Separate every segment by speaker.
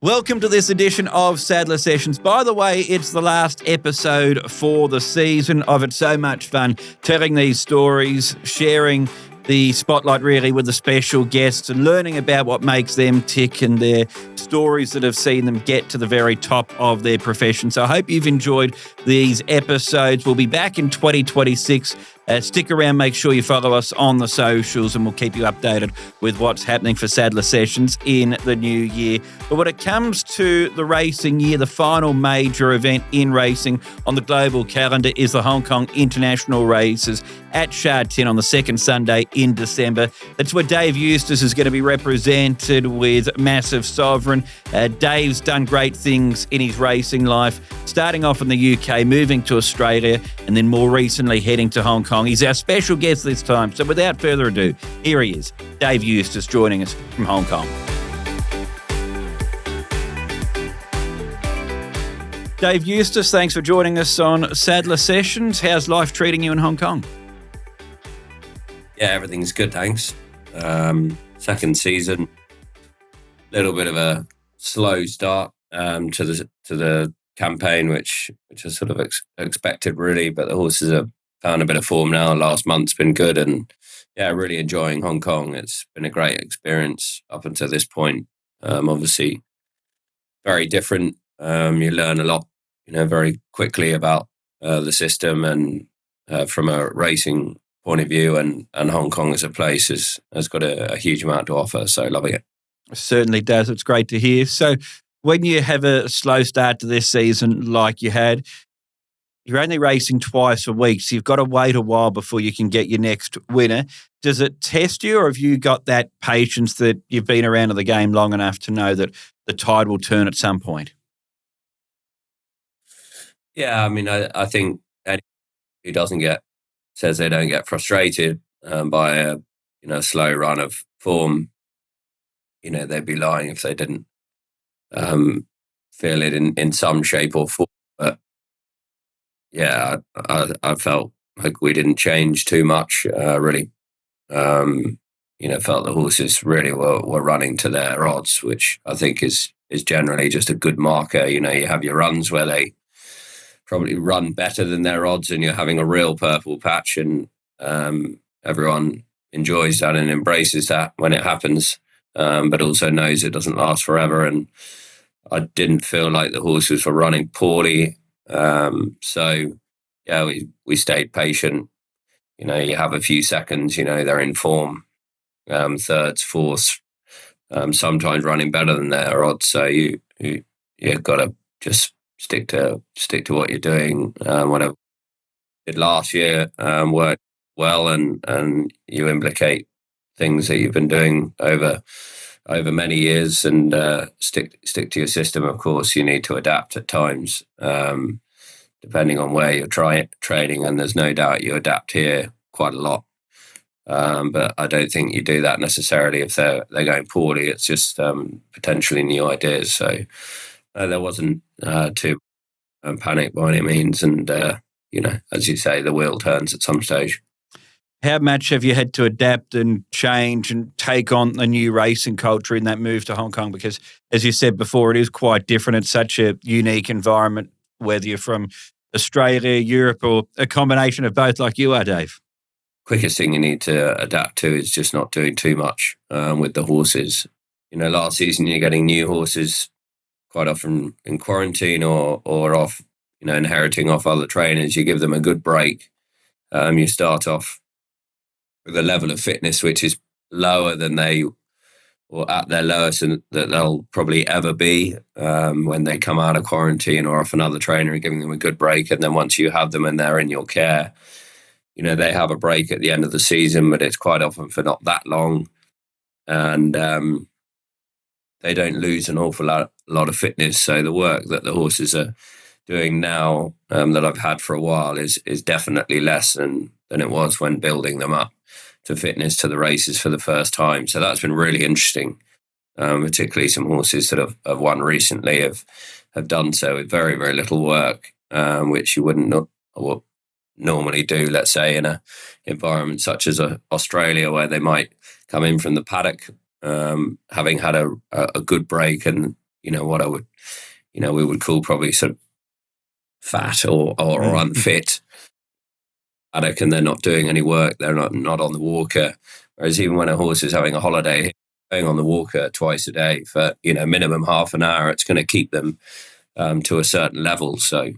Speaker 1: Welcome to this edition of Sadler Sessions. By the way, it's the last episode for the season. I've had so much fun telling these stories, sharing the spotlight really with the special guests and learning about what makes them tick and their stories that have seen them get to the very top of their profession. So I hope you've enjoyed these episodes. We'll be back in 2026. Stick around, make sure you follow us on the socials and we'll keep you updated with what's happening for Sadler Sessions in the new year. But when it comes to the racing year, the final major event in racing on the global calendar is the Hong Kong International Races at Sha Tin on the second Sunday in December. That's where Dave Eustace is going to be represented with Massive Sovereign. Dave's done great things in his racing life, starting off in the UK, moving to Australia, and then more recently heading to Hong Kong. He's our special guest this time. So without further ado, here he is, Dave Eustace, joining us from Hong Kong. Dave Eustace, thanks for joining us on Sadler Sessions. How's life treating you in Hong Kong?
Speaker 2: Yeah, everything's good, thanks. Second season, little bit of a slow start to the campaign, which I sort of expected really, but the horses have found a bit of form now. Last month's been good, and yeah, really enjoying Hong Kong. It's been a great experience up until this point. Obviously, very different. You learn a lot, very quickly about the system and from a racing point of view, and Hong Kong as a place has got a huge amount to offer. So loving it.
Speaker 1: It certainly does. It's great to hear. So when you have a slow start to this season like you had, you're only racing twice a week, so you've got to wait a while before you can get your next winner. Does it test you, or have you got that patience that you've been around the game long enough to know that the tide will turn at some point?
Speaker 2: Yeah, I mean, I think anyone who says they don't get frustrated by a slow run of form, they'd be lying if they didn't feel it in some shape or form. But yeah, I felt like we didn't change too much, really. Felt the horses really were running to their odds, which I think is generally just a good marker. You have your runs where they probably run better than their odds, and you're having a real purple patch, and everyone enjoys that and embraces that when it happens, but also knows it doesn't last forever. And I didn't feel like the horses were running poorly. So yeah, we stayed patient. You have a few seconds, they're in form, thirds, fourths, sometimes running better than their odds. So you got to just stick to what you're doing. Whatever did last year worked well, and you implicate things that you've been doing over many years, and stick to your system. Of course, you need to adapt at times, depending on where you're training, and there's no doubt you adapt here quite a lot. But I don't think you do that necessarily if they're going poorly. It's just potentially new ideas. So there wasn't too panic by any means, and as you say, the wheel turns at some stage.
Speaker 1: How much have you had to adapt and change and take on the new racing culture in that move to Hong Kong? Because, as you said before, it is quite different. It's such a unique environment, whether you're from Australia, Europe, or a combination of both like you are, Dave.
Speaker 2: Quickest thing you need to adapt to is just not doing too much with the horses. Last season you're getting new horses quite often in quarantine or off, inheriting off other trainers. You give them a good break. You start off with a level of fitness which is lower than or at their lowest and that they'll probably ever be when they come out of quarantine or off another trainer and giving them a good break. And then once you have them and they're in your care, they have a break at the end of the season, but it's quite often for not that long. And they don't lose an awful lot of fitness. So the work that the horses are doing now that I've had for a while is definitely less than it was when building them up to fitness to the races for the first time. So that's been really interesting, particularly some horses that have won recently have done so with very, very little work, which you wouldn't normally do, let's say, in an environment such as Australia, where they might come in from the paddock having had a good break and what I would, we would call probably sort of fat or unfit paddock, and they're not doing any work. They're not on the walker. Whereas even when a horse is having a holiday, going on the walker twice a day for minimum half an hour, it's going to keep them to a certain level. So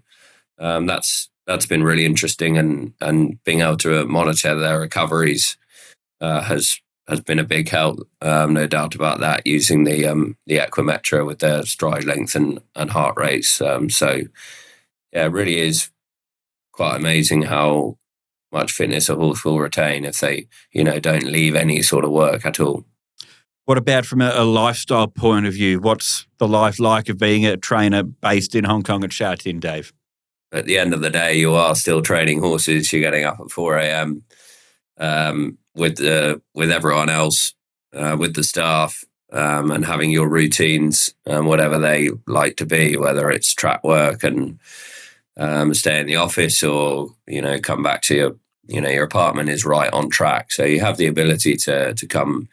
Speaker 2: that's been really interesting, and being able to monitor their recoveries has been a big help. No doubt about that. Using the equimeter with their stride length and heart rates. So yeah, it really is quite amazing how much fitness a horse will retain if they don't leave any sort of work at all.
Speaker 1: What about from a lifestyle point of view? What's the life like of being a trainer based in Hong Kong at Sha Tin, Dave?
Speaker 2: At the end of the day, you are still training horses. You're getting up at 4 a.m. With everyone else, with the staff, and having your routines, whatever they like to be, whether it's track work and stay in the office or come back to your apartment is right on track. So you have the ability to come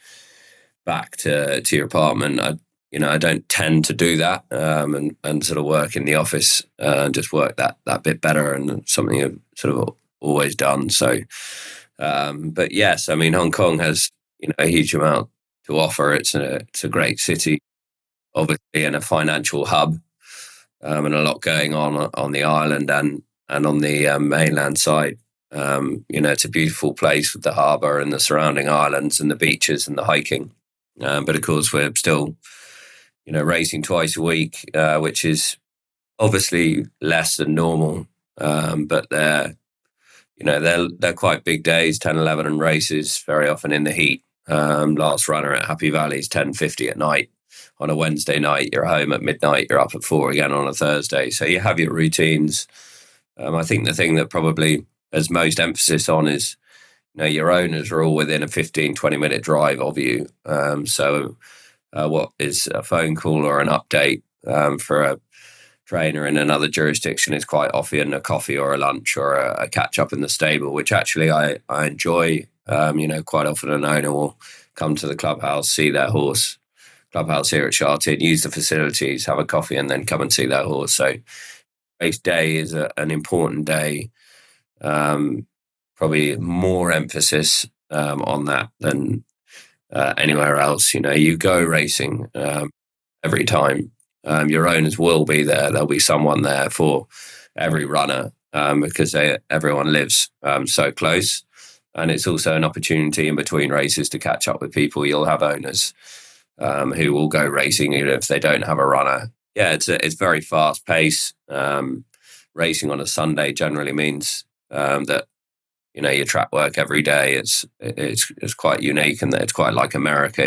Speaker 2: back to your apartment. I don't tend to do that, and sort of work in the office and just work that bit better, and something I've sort of always done. So, but yes, I mean, Hong Kong has a huge amount to offer. It's a great city, obviously, and a financial hub, and a lot going on the island and on the mainland side. It's a beautiful place with the harbour and the surrounding islands and the beaches and the hiking. But of course, we're still, racing twice a week, which is obviously less than normal. But they're quite big days, 10, 11 races, very often in the heat. Last runner at Happy Valley is 10:50 at night. On a Wednesday night, you're home at midnight, you're up at 4 again on a Thursday. So you have your routines. I think the thing that probably has most emphasis on is, your owners are all within a 15, 20-minute drive of you. So what is a phone call or an update for a trainer in another jurisdiction is quite often a coffee or a lunch or a catch-up in the stable, which actually I enjoy. Quite often an owner will come to the clubhouse, see their horse, clubhouse here at Sha Tin, use the facilities, have a coffee, and then come and see their horse. So race day is an important day. Probably more emphasis on that than anywhere else. You go racing every time. Your owners will be there. There'll be someone there for every runner because everyone lives so close. And it's also an opportunity in between races to catch up with people. You'll have owners who will go racing even if they don't have a runner. Yeah, it's very fast pace. Racing on a Sunday generally means that your track work every day. It's quite unique, and it's quite like America.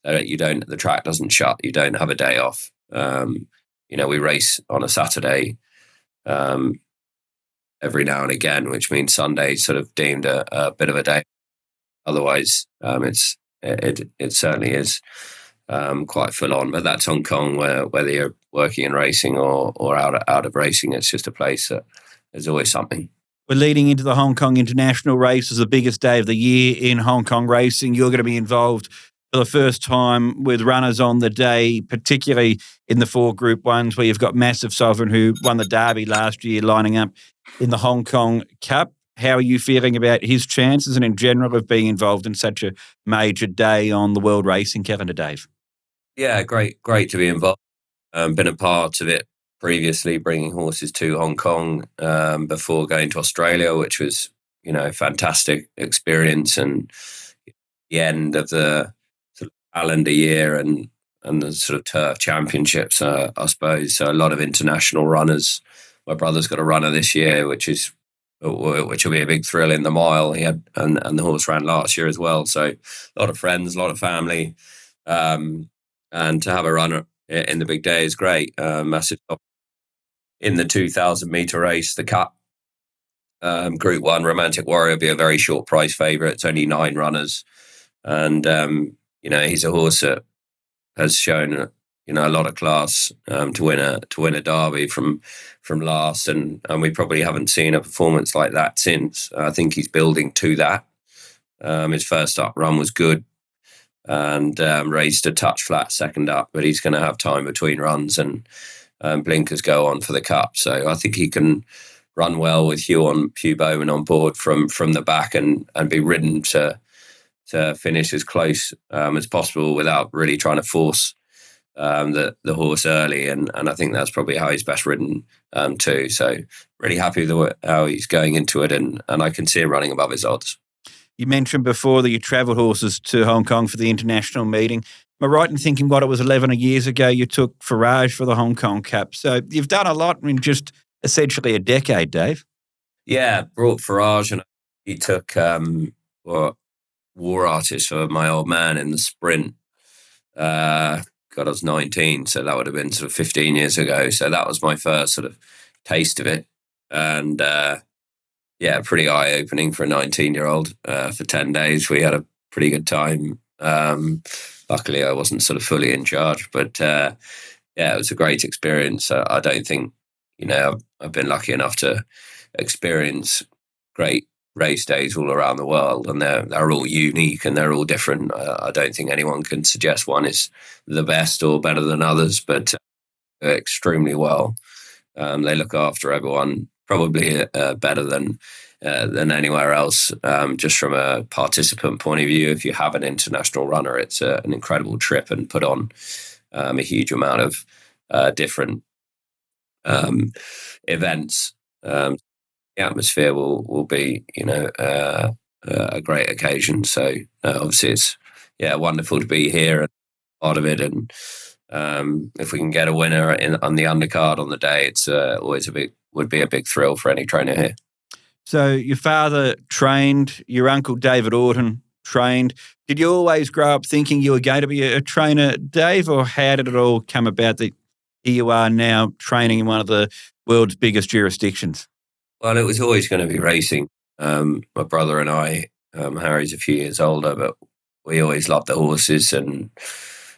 Speaker 2: The track doesn't shut. You don't have a day off. We race on a Saturday every now and again, which means Sunday sort of deemed a bit of a day. Otherwise, it certainly is quite full on. But that's Hong Kong, where whether you're working in racing or out of racing, it's just a place that there's always something.
Speaker 1: We're leading into the Hong Kong International Race as the biggest day of the year in Hong Kong racing. You're going to be involved for the first time with runners on the day, particularly in the 4 Group 1s, where you've got Massive Sovereign, who won the Derby last year, lining up in the Hong Kong Cup. How are you feeling about his chances and in general of being involved in such a major day on the world racing calendar, Dave?
Speaker 2: Yeah, great to be involved. Been a part of it previously, bringing horses to Hong Kong before going to Australia, which was, a fantastic experience, and the end of the sort of calendar year and the sort of turf championships, I suppose. So a lot of international runners. My brother's got a runner this year, which will be a big thrill in the mile. He had, and the horse ran last year as well. So a lot of friends, a lot of family, and to have a runner in the big day is great. Massive in the 2,000 meter race, the Cup. Group 1, Romantic Warrior will be a very short price favourite. It's only 9 runners, and he's a horse that has shown a lot of class to win a Derby from last, and we probably haven't seen a performance like that since. I think he's building to that. His first up run was good. and raced a touch flat second up, but he's going to have time between runs and blinkers go on for the Cup. So I think he can run well with Hugh Bowman on board from the back and be ridden to finish as close as possible without really trying to force the horse early. And I think that's probably how he's best ridden too. So really happy with how he's going into it, and I can see him running above his odds.
Speaker 1: You mentioned before that you travelled horses to Hong Kong for the international meeting. Am I right in thinking what it was 11 years ago you took Farage for the Hong Kong Cup? So you've done a lot in just essentially a decade, Dave.
Speaker 2: Yeah, brought Farage, and he took War Artist for my old man in the sprint. God, I was 19, so that would have been sort of 15 years ago. So that was my first sort of taste of it. And yeah, pretty eye-opening for a 19-year-old. For 10 days, we had a pretty good time. Luckily, I wasn't sort of fully in charge, but yeah, it was a great experience. I don't think, I've been lucky enough to experience great race days all around the world, and they're all unique and they're all different. I don't think anyone can suggest one is the best or better than others, but extremely well. They look after everyone probably better than anywhere else. Just from a participant point of view, if you have an international runner, it's an incredible trip and put on a huge amount of different events. The atmosphere will be, a great occasion. So obviously it's wonderful to be here and part of it. And if we can get a winner on the undercard on the day, it's always would be a big thrill for any trainer here.
Speaker 1: So your father trained, your uncle David Orton trained. Did you always grow up thinking you were going to be a trainer, Dave, or how did it all come about that here you are now training in one of the world's biggest jurisdictions?
Speaker 2: Well, it was always going to be racing. My brother and I, Harry's a few years older, but we always loved the horses and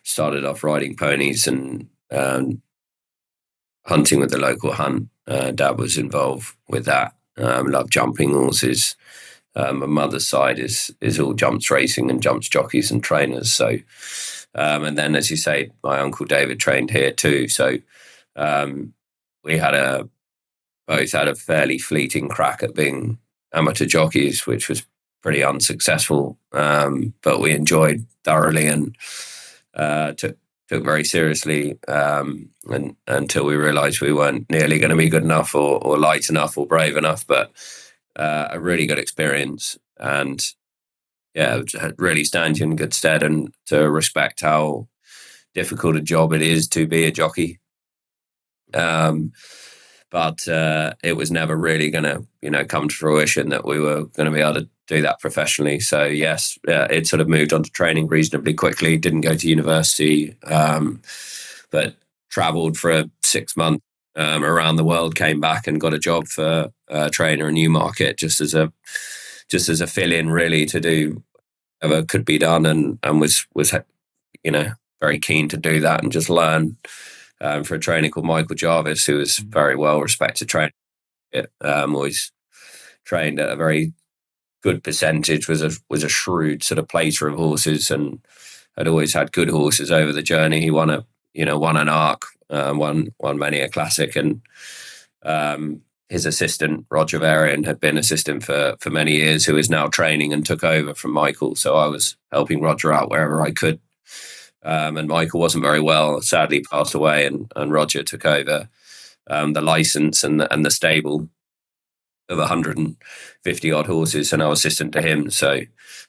Speaker 2: started off riding ponies and hunting with the local hunt. Dad was involved with that. Loved jumping horses. My mother's side is all jumps racing and jumps jockeys and trainers. So, and then, as you say, my uncle David trained here too. So we both had a fairly fleeting crack at being amateur jockeys, which was pretty unsuccessful. But we enjoyed thoroughly and took very seriously and until we realised we weren't nearly going to be good enough or light enough or brave enough. But a really good experience, and it really stands you in good stead, and to respect how difficult a job it is to be a jockey. But it was never really going to, come to fruition that we were going to be able to do that professionally. So yes, it sort of moved on to training reasonably quickly. Didn't go to university, but travelled for 6 months around the world. Came back and got a job for a trainer in Newmarket, just as a fill-in, really, to do whatever could be done, and was very keen to do that and just learn. For a trainer called Michael Jarvis, who was very well respected trainer, always trained at a very good percentage, was a shrewd sort of placer of horses, and had always had good horses over the journey. He won an ARC, won many a classic, and his assistant Roger Varian had been assistant for many years, who is now training and took over from Michael. So I was helping Roger out wherever I could. And Michael wasn't very well, sadly passed away, and Roger took over the license and the stable of 150 odd horses, and I was assistant to him. So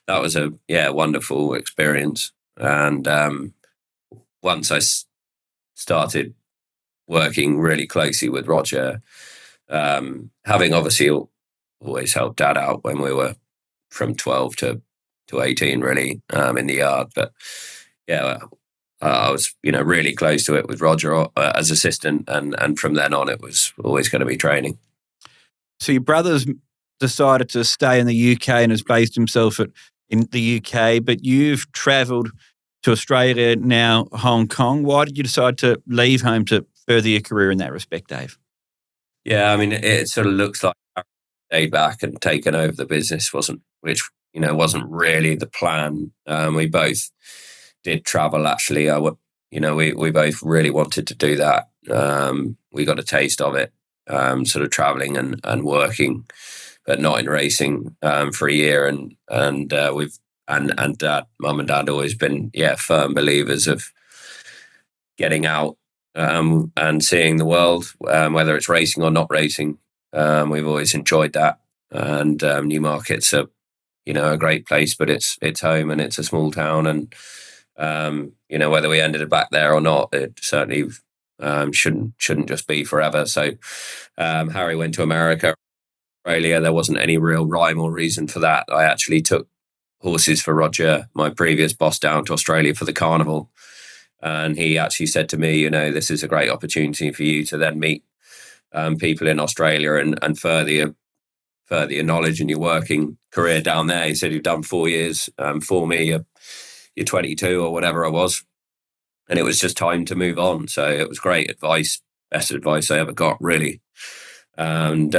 Speaker 2: that was a wonderful experience. And once I started working really closely with Roger, having obviously always helped Dad out when we were from 12 to 18, really, in the yard, but I was, really close to it with Roger as assistant, and from then on, it was always going to be training.
Speaker 1: So your brother's decided to stay in the UK and has based himself in the UK, but you've travelled to Australia, now Hong Kong. Why did you decide to leave home to further your career in that respect, Dave?
Speaker 2: Yeah, I mean, it sort of looks like I stayed back and taken over the business, which wasn't really the plan. We both did travel, actually. We both really wanted to do that. We got a taste of it, sort of traveling and working, but not in racing, for a year. And we've and dad, mum and dad, always been firm believers of getting out, and seeing the world, whether it's racing or not racing. We've always enjoyed that. And Newmarket's a great place, but it's home and it's a small town. And whether we ended up back there or not, it certainly shouldn't just be forever. So Harry went to America, Australia. There wasn't any real rhyme or reason for that. I actually took horses for Roger, my previous boss, down to Australia for the carnival. And he actually said to me, this is a great opportunity for you to then meet people in Australia and further your knowledge and your working career down there. He said, you've done 4 years for me. You're 22 or whatever I was. And it was just time to move on. So it was great advice, best advice I ever got, really. And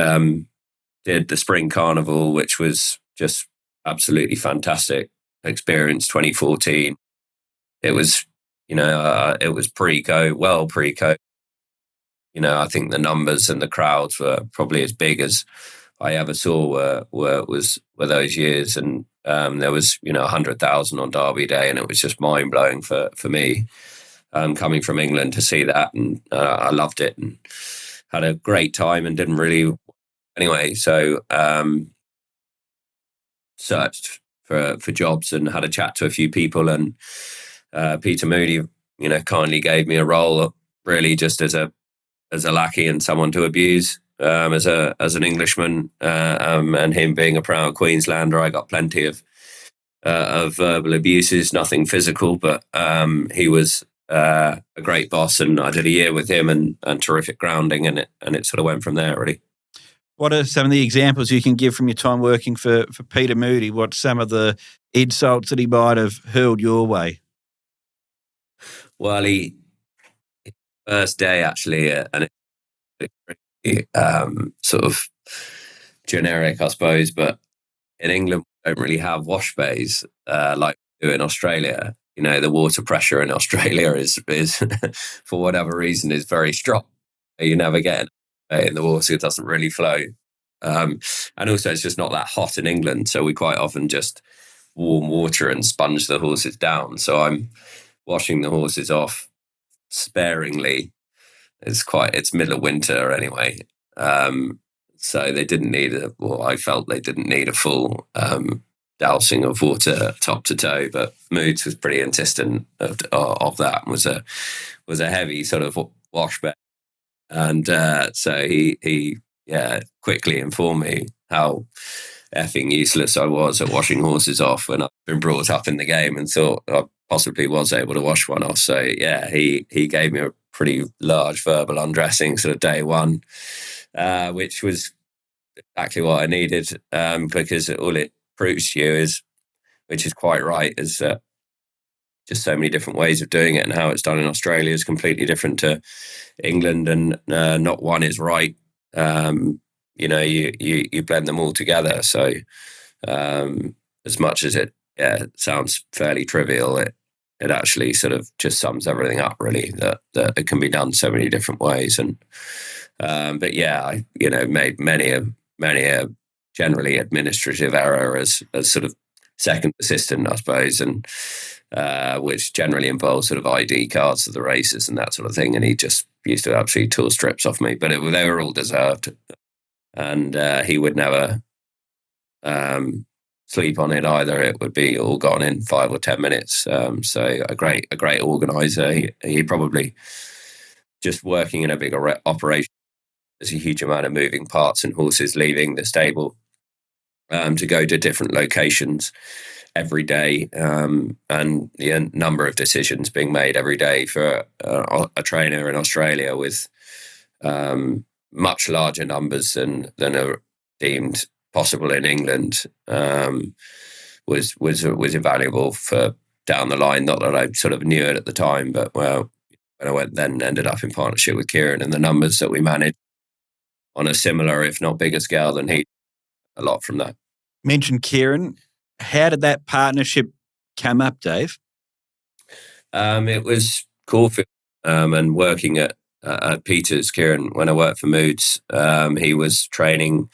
Speaker 2: did the Spring Carnival, which was just absolutely fantastic experience, 2014. It was, it was pre-COVID, well pre-COVID. I think the numbers and the crowds were probably as big as I ever saw were those years. And there was, 100,000 on Derby Day, and it was just mind blowing for me, coming from England to see that. And I loved it and had a great time and didn't really, anyway. So searched for jobs and had a chat to a few people, and Peter Moody, kindly gave me a role, really just as a lackey and someone to abuse. As an Englishman, and him being a proud Queenslander, I got plenty of verbal abuses, nothing physical, but he was a great boss, and I did a year with him and terrific grounding, and it sort of went from there, really.
Speaker 1: What are some of the examples you can give from your time working for Peter Moody? What's some of the insults that he might have hurled your way?
Speaker 2: Well, first day, actually, and it sort of generic, I suppose, but in England we don't really have wash bays like we do in Australia. The water pressure in Australia is for whatever reason is very strong. You never get in the water; it doesn't really flow. And also, it's just not that hot in England, so we quite often just warm water and sponge the horses down. So I'm washing the horses off sparingly. It's middle of winter anyway. So they didn't need I felt they didn't need a full dousing of water top to toe, but Moods was pretty insistent of that, and was a heavy sort of wash bay. And so he quickly informed me how effing useless I was at washing horses off when I've been brought up in the game, and thought I possibly was able to wash one off. So he gave me a pretty large verbal undressing sort of day one, which was exactly what I needed, because all it proves to you is, which is quite right, is that just so many different ways of doing it, and how it's done in Australia is completely different to England, and not one is right. You blend them all together. So as much as it sounds fairly trivial, it actually sort of just sums everything up, really, that it can be done so many different ways. And but I made many a generally administrative error as sort of second assistant, I suppose, and which generally involves sort of ID cards of the races and that sort of thing. And he just used to absolutely tore strips off me, but they were all deserved. And he would never sleep on it either. It would be all gone in 5 or 10 minutes. So a great organizer. He probably, just working in a bigger operation, there's a huge amount of moving parts and horses leaving the stable to go to different locations every day, and the number of decisions being made every day for a trainer in Australia with much larger numbers than are deemed possible in England, was invaluable for down the line. Not that I sort of knew it at the time, but when I ended up in partnership with Ciaron, and the numbers that we managed on a similar, if not bigger scale than he, a lot from that.
Speaker 1: Mentioned Ciaron. How did that partnership come up, Dave?
Speaker 2: It was Caulfield, and working at Peter's, Ciaron, when I worked for Moods, he was training,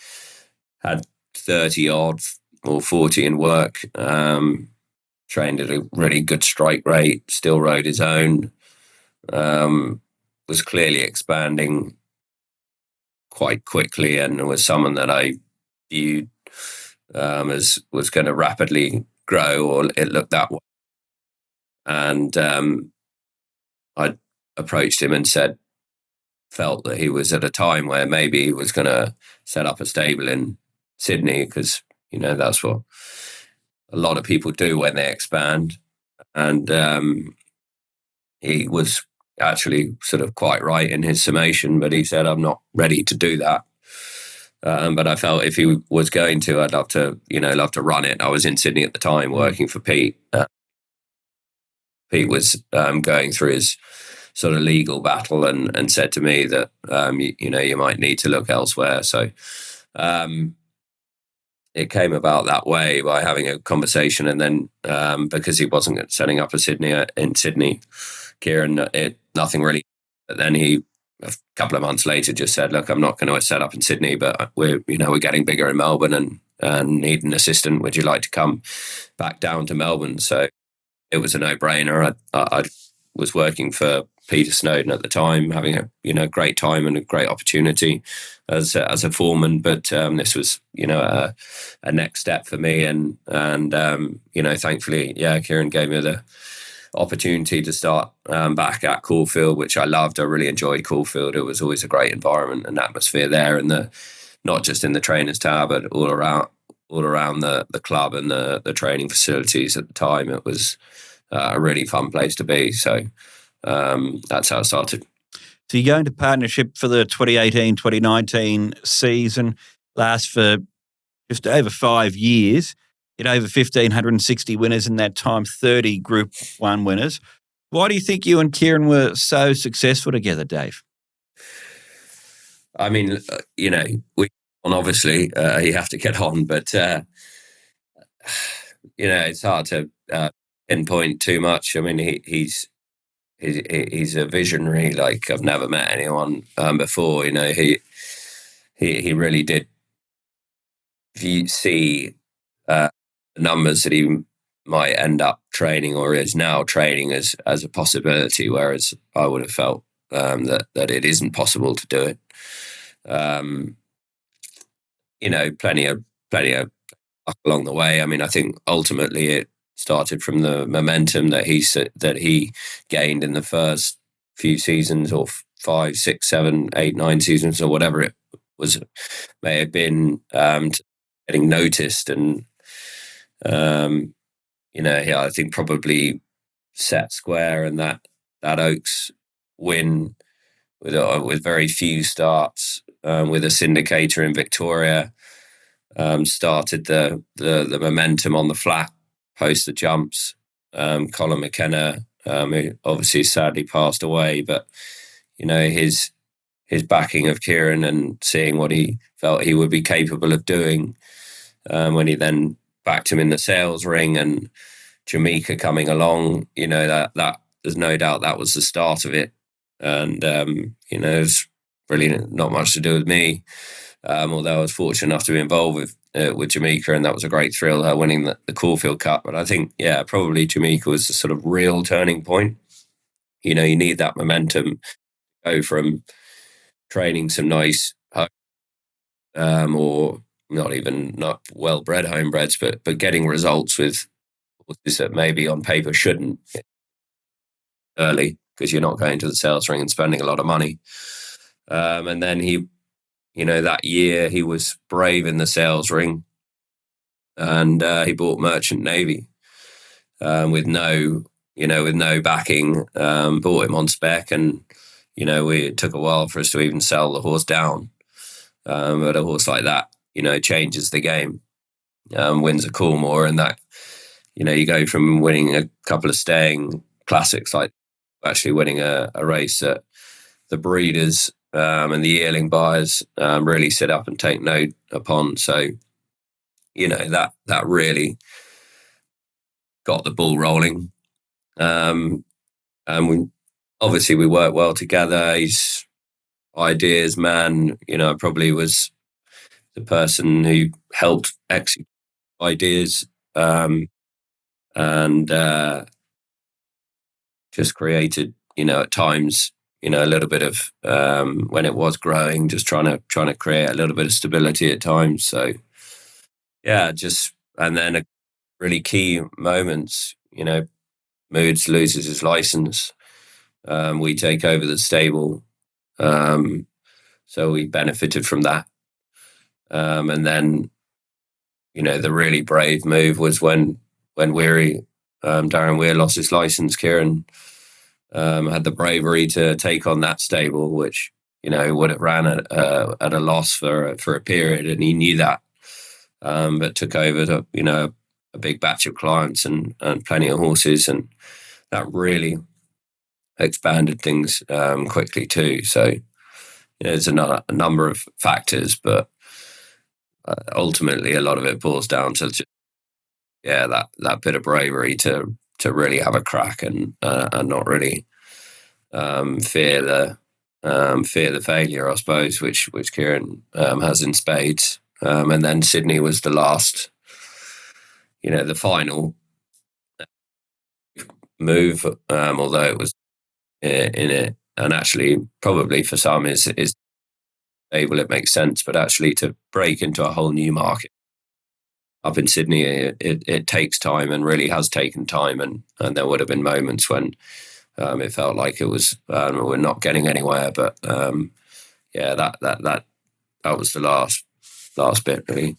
Speaker 2: had 30 odd or 40 in work, trained at a really good strike rate, still rode his own, was clearly expanding quite quickly, and was someone that I viewed as was going to rapidly grow, or it looked that way. And I approached him and felt that he was at a time where maybe he was going to set up a stable in Sydney, because, that's what a lot of people do when they expand. And he was actually sort of quite right in his summation, but he said, I'm not ready to do that. But I felt if he was going to, I'd love to run it. I was in Sydney at the time working for Pete. Pete was going through his sort of legal battle and said to me that, you might need to look elsewhere. So it came about that way, by having a conversation. And then because he wasn't setting up in Sydney, Ciaron, nothing really. But then he, a couple of months later, just said, look, I'm not going to set up in Sydney, but we're getting bigger in Melbourne and need an assistant. Would you like to come back down to Melbourne? So it was a no-brainer. I was working for Peter Snowden at the time, having a great time and a great opportunity as a foreman. But this was a next step for me, and thankfully, Ciaron gave me the opportunity to start back at Caulfield, which I loved. I really enjoyed Caulfield. It was always a great environment and atmosphere there, and not just in the trainers' tower, but all around the club and the training facilities at the time. It was a really fun place to be. So that's how it started.
Speaker 1: So you go into partnership for the 2018-2019 season, lasts for just over 5 years. Get over 1,560 winners in that time, 30 Group 1 winners. Why do you think you and Ciaron were so successful together, Dave?
Speaker 2: I mean, obviously you have to get on, but it's hard to pinpoint too much. I mean, he's a visionary like I've never met anyone before. He really did see the numbers that he might end up training or is now training as a possibility, whereas I would have felt that it isn't possible to do it. Plenty of luck along the way. I mean, I think ultimately it started from the momentum that he gained in the first few seasons, or 5, 6, 7, 8, 9 seasons, or whatever it was, may have been, getting noticed. And I think probably set square, and that Oaks win with very few starts, with a syndicator in Victoria, started the momentum on the flat post the jumps. Colin McKenna, who obviously sadly passed away, but his backing of Ciaron and seeing what he felt he would be capable of doing, when he then backed him in the sales ring, and Jamaica coming along, that there's no doubt that was the start of it. And it's really not much to do with me, although I was fortunate enough to be involved with Jamaica, and that was a great thrill, her winning the Caulfield Cup. But I think, probably Jamaica was the sort of real turning point. You need that momentum, go from training some nice or not well-bred homebreds, but getting results with horses that maybe on paper shouldn't early, because you're not going to the sales ring and spending a lot of money. And then he, that year he was brave in the sales ring, and he bought Merchant Navy with no backing. Bought him on spec, and it took a while for us to even sell the horse down. But a horse like that, changes the game. Wins a Coolmore, and that, you go from winning a couple of staying classics, like actually winning a race that the breeders and the yearling buyers really sit up and take note upon. So, that really got the ball rolling. And we worked well together. He's ideas man, probably was the person who helped execute ideas, and just created, at times, a little bit of, when it was growing, just trying to create a little bit of stability at times. So yeah, and then a really key moments, Moods loses his license. We take over the stable. So we benefited from that. And then, the really brave move was when Darren Weir lost his license. Ciaron had the bravery to take on that stable, which, would have ran at a loss for a period, and he knew that. But took over a big batch of clients and plenty of horses, and that really expanded things quickly too. So there's a number of factors, but ultimately a lot of it boils down to that bit of bravery to really have a crack and not really fear the failure, I suppose, which Ciaron has in spades. And then Sydney was the last, the final move, although it was in it, and actually probably for some is able, it makes sense, but actually to break into a whole new market up in Sydney, it takes time, and really has taken time, and there would have been moments when it felt like it was we're not getting anywhere, but that was the last bit, really.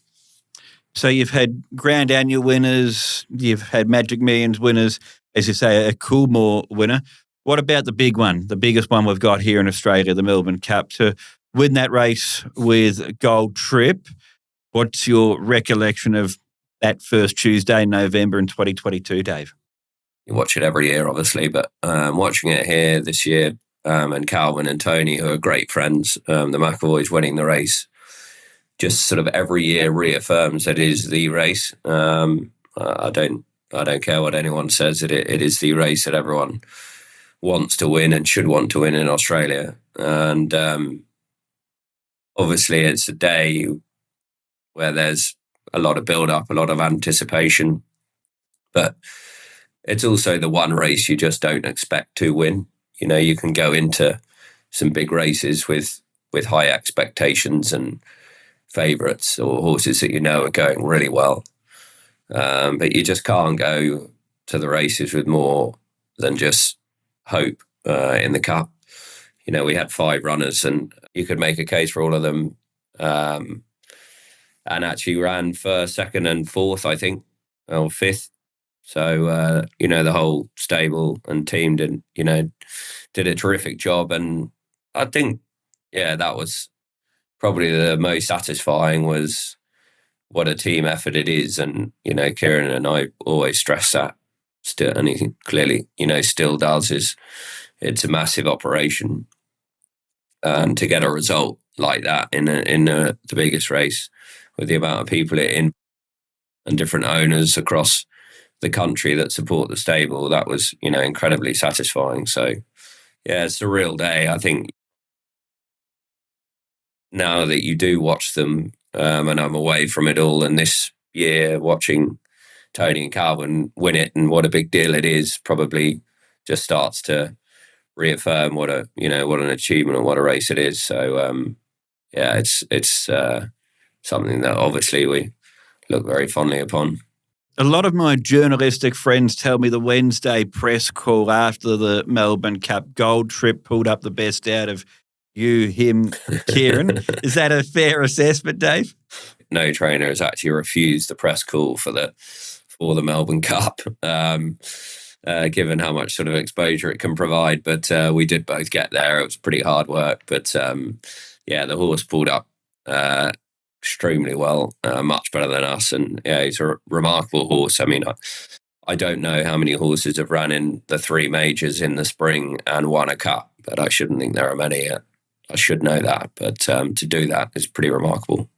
Speaker 1: So you've had Grand Annual winners, you've had Magic Millions winners, as you say, a Coolmore winner. What about the big one, the biggest one we've got here in Australia, the Melbourne Cup? To win that race with Gold Trip, what's your recollection of that first Tuesday in November in 2022, Dave?
Speaker 2: You watch it every year, obviously, but watching it here this year, and Calvin and Tony, who are great friends, the McAvoys winning the race, just sort of every year reaffirms that it is the race. I don't care what anyone says. It is the race that everyone wants to win and should want to win in Australia. And obviously, it's a day where there's a lot of build-up, a lot of anticipation, but it's also the one race you just don't expect to win. You can go into some big races with high expectations and favourites or horses that are going really well. But you just can't go to the races with more than just hope in the Cup. We had 5 runners, and you could make a case for all of them, and actually ran first, second and fourth, I think, or fifth. So, the whole stable and team did a terrific job. And I think, that was probably the most satisfying, was what a team effort it is. And, Ciaron and I always stress that still, and he clearly, still does, it's a massive operation. And to get a result like that in the biggest race, with the amount of people in and different owners across the country that support the stable, that was, incredibly satisfying. So, it's a real day. I think now that you do watch them, and I'm away from it all, and this year watching Tony and Calvin win it and what a big deal it is, probably just starts to reaffirm what an achievement and what a race it is. So it's something that obviously we look very fondly upon.
Speaker 1: A lot of my journalistic friends tell me the Wednesday press call after the Melbourne Cup, Gold Trip pulled up the best out of you, him, Ciaron. Is that a fair assessment, Dave?
Speaker 2: No trainer has actually refused the press call for the Melbourne Cup, given how much sort of exposure it can provide. But we did both get there. It was pretty hard work. But the horse pulled up extremely well, much better than us. And he's a remarkable horse. I mean, I don't know how many horses have run in the 3 majors in the spring and won a cup, but I shouldn't think there are many. I should know that, but to do that is pretty remarkable.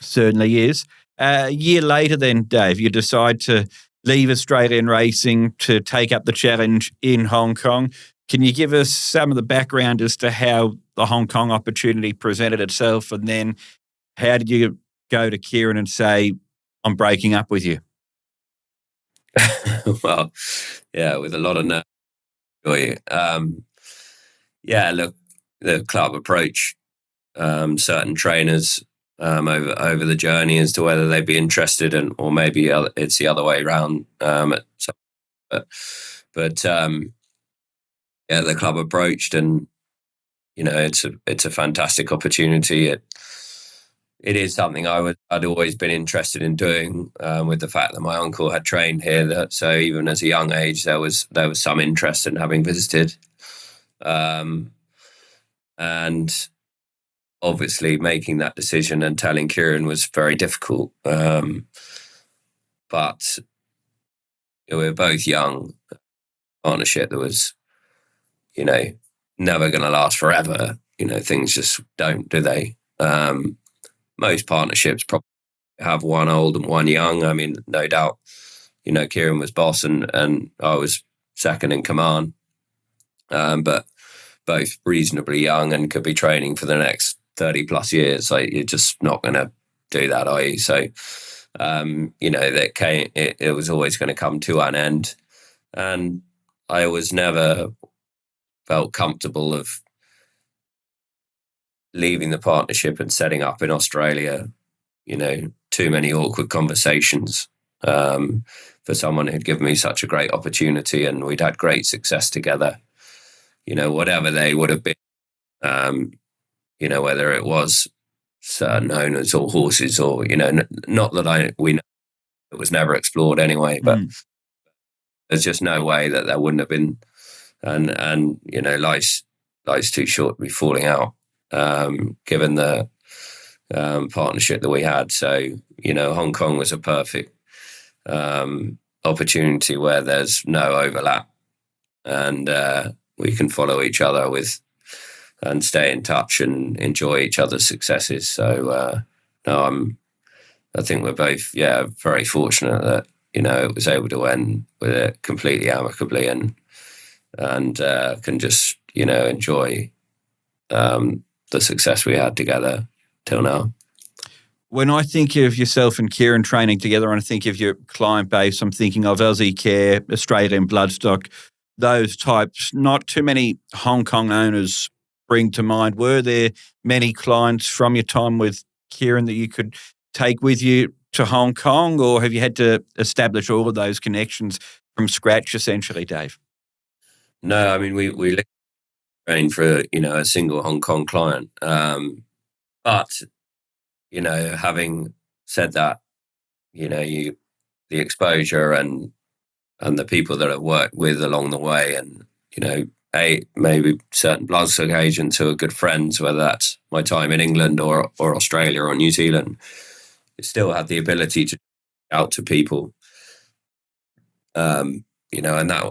Speaker 1: Certainly is. A year later then, Dave, you decide to leave Australian racing to take up the challenge in Hong Kong. Can you give us some of the background as to how the Hong Kong opportunity presented itself, and then how did you go to Ciaron and say, I'm breaking up with you?
Speaker 2: Well, yeah, with a lot of nerve. Yeah, look, the club approached certain trainers over the journey as to whether they'd be interested, or maybe it's the other way around. But yeah, the club approached, and it's a fantastic opportunity. It is something I'd always been interested in doing, with the fact that my uncle had trained here. So even as a young age, there was some interest in having visited, and obviously making that decision and telling Ciaron was very difficult. But we were both young. Partnership that was, never going to last forever. Things just don't, do they? Most partnerships probably have one old and one young. I mean, no doubt, Ciaron was boss and I was second in command. But both reasonably young and could be training for the next 30 plus years. Like, you're just not going to do that, are you? So, it was always going to come to an end. And I was never felt comfortable of leaving the partnership and setting up in Australia. Too many awkward conversations for someone who'd given me such a great opportunity, and we'd had great success together. Whatever they would have been, whether it was certain owners or horses, or not that we know, it was never explored anyway. But there's just no way that there wouldn't have been, and life's too short to be falling out, given the partnership that we had. So Hong Kong was a perfect opportunity where there's no overlap, and we can follow each other and stay in touch and enjoy each other's successes. So I think we're both very fortunate that it was able to end with it completely amicably, and can just enjoy the success we had together till now.
Speaker 1: When I think of yourself and Ciaron training together, and I think of your client base, I'm thinking of Aussie Care, Australian Bloodstock, those types. Not too many Hong Kong owners bring to mind. Were there many clients from your time with Ciaron that you could take with you to Hong Kong, or have you had to establish all of those connections from scratch, essentially, Dave?
Speaker 2: No, I mean, we trained for a single Hong Kong client, but having said that, the exposure and the people that I've worked with along the way, and maybe certain bloodstock agents who are good friends, whether that's my time in England or Australia or New Zealand, you still have the ability to reach out to people, and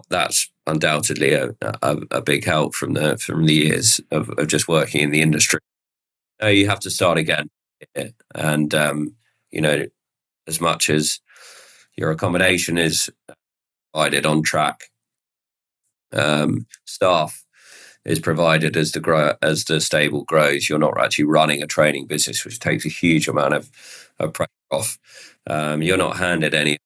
Speaker 2: that's undoubtedly a big help from the years of just working in the industry. You have to start again, and as much as your accommodation is provided on track, staff is provided as the stable grows. You're not actually running a training business, which takes a huge amount of pressure off. You're not handed any,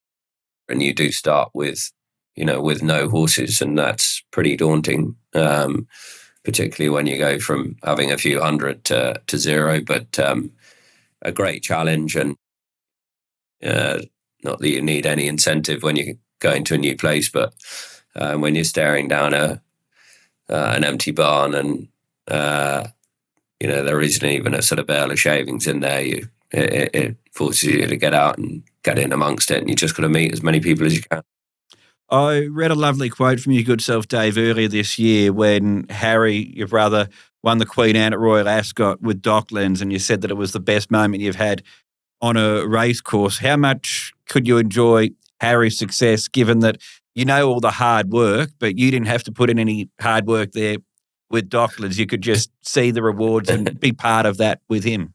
Speaker 2: and you do start with no horses, and that's pretty daunting, particularly when you go from having a few hundred to zero. But a great challenge, and not that you need any incentive when you go into a new place, but when you're staring down an empty barn, and there isn't even a sort of bale of shavings in there, it forces you to get out and get in amongst it, and you just got to meet as many people as you can.
Speaker 1: I read a lovely quote from your good self, Dave, earlier this year when Harry, your brother, won the Queen Anne at Royal Ascot with Docklands, and you said that it was the best moment you've had on a race course. How much could you enjoy Harry's success, given that all the hard work, but you didn't have to put in any hard work there with Docklands? You could just see the rewards and be part of that with him.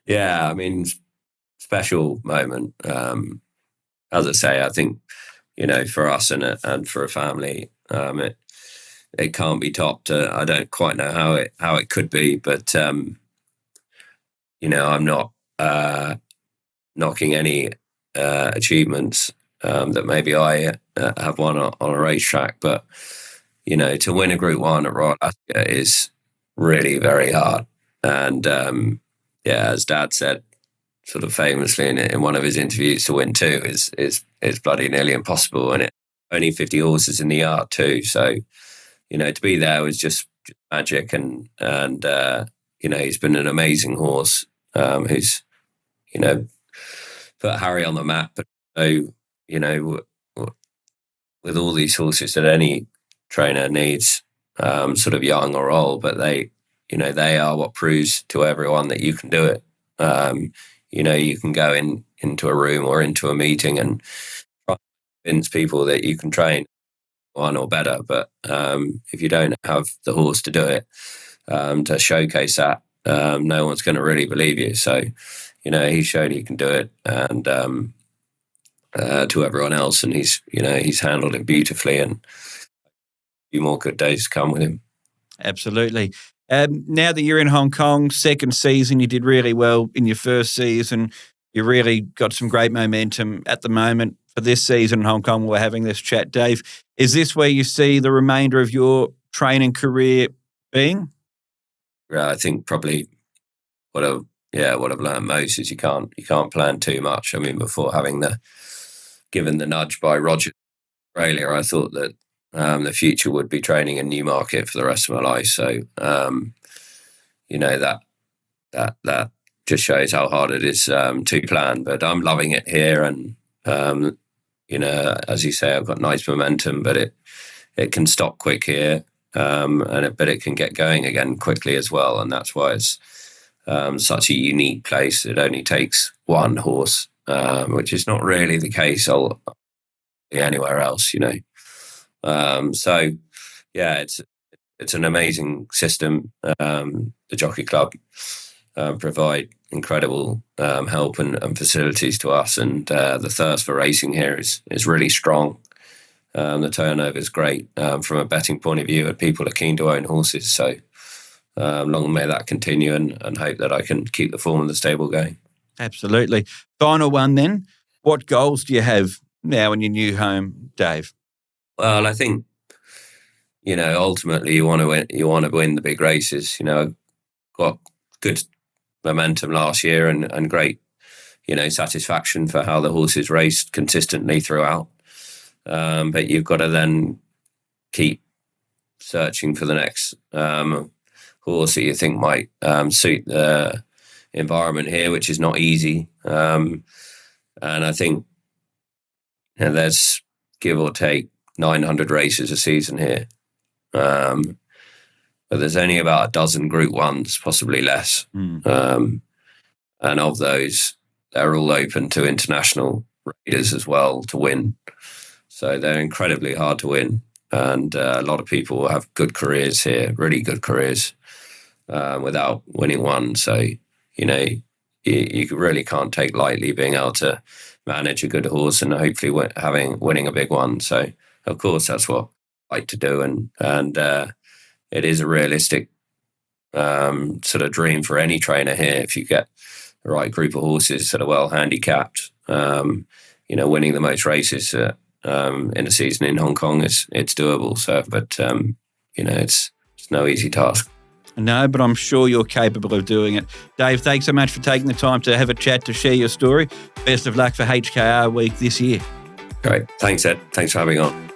Speaker 2: Yeah, I mean, special moment. As I say, I think for us and for a family. It can't be topped. I don't quite know how it could be, but I'm not knocking any achievements that maybe I have won on a racetrack, but to win a Group 1 at Royal Ascot is really very hard. And as Dad said, sort of famously in one of his interviews, to win 2 is bloody nearly impossible, and it only 50 horses in the yard too. So to be there was just magic, and he's been an amazing horse who's put Harry on the map. But with all these horses that any trainer needs, sort of young or old, but they are what proves to everyone that you can do it. You can go into a room or into a meeting and try to convince people that you can train one or better, but if you don't have the horse to do it, to showcase that, no one's going to really believe you. So he showed he can do it, and to everyone else, and he's handled it beautifully, and a few more good days to come with him.
Speaker 1: Absolutely. Now that you're in Hong Kong, second season, you did really well in your first season. You really got some great momentum at the moment. For this season in Hong Kong, we're having this chat, Dave. Is this where you see the remainder of your training career being?
Speaker 2: I think probably what I've learned most is you can't plan too much. I mean, before having given the nudge by Roger Australia, I thought that the future would be training in Newmarket for the rest of my life. So that just shows how hard it is to plan. But I'm loving it here, and as you say, I've got nice momentum, but it can stop quick here, but it can get going again quickly as well, and that's why it's such a unique place. It only takes one horse, which is not really the case anywhere else, So yeah, it's an amazing system. The Jockey Club provide incredible help and facilities to us, and the thirst for racing here is really strong. The turnover is great from a betting point of view, and people are keen to own horses. So long may that continue, and hope that I can keep the form of the stable going.
Speaker 1: Absolutely. Final one then. What goals do you have now in your new home, Dave?
Speaker 2: Well, I think ultimately you want to win. You want to win the big races. Got good momentum last year and great, satisfaction for how the horses raced consistently throughout. But you've got to then keep searching for the next horse that you think might suit the environment here, which is not easy. And I think there's give or take 900 races a season here. But there's only about a dozen Group 1s, possibly less. And of those, they're all open to international raiders as well to win. So they're incredibly hard to win. And a lot of people have good careers here, really good careers, without winning one. So, you really can't take lightly being able to manage a good horse and hopefully winning a big one. So, of course, that's what I like to do. And it is a realistic sort of dream for any trainer here. If you get the right group of horses that are well handicapped, winning the most races in a season in Hong Kong it's doable. So, but it's no easy task.
Speaker 1: No, but I'm sure you're capable of doing it. Dave, thanks so much for taking the time to have a chat to share your story. Best of luck for HKR Week this year.
Speaker 2: Great. Thanks, Ed. Thanks for having me on.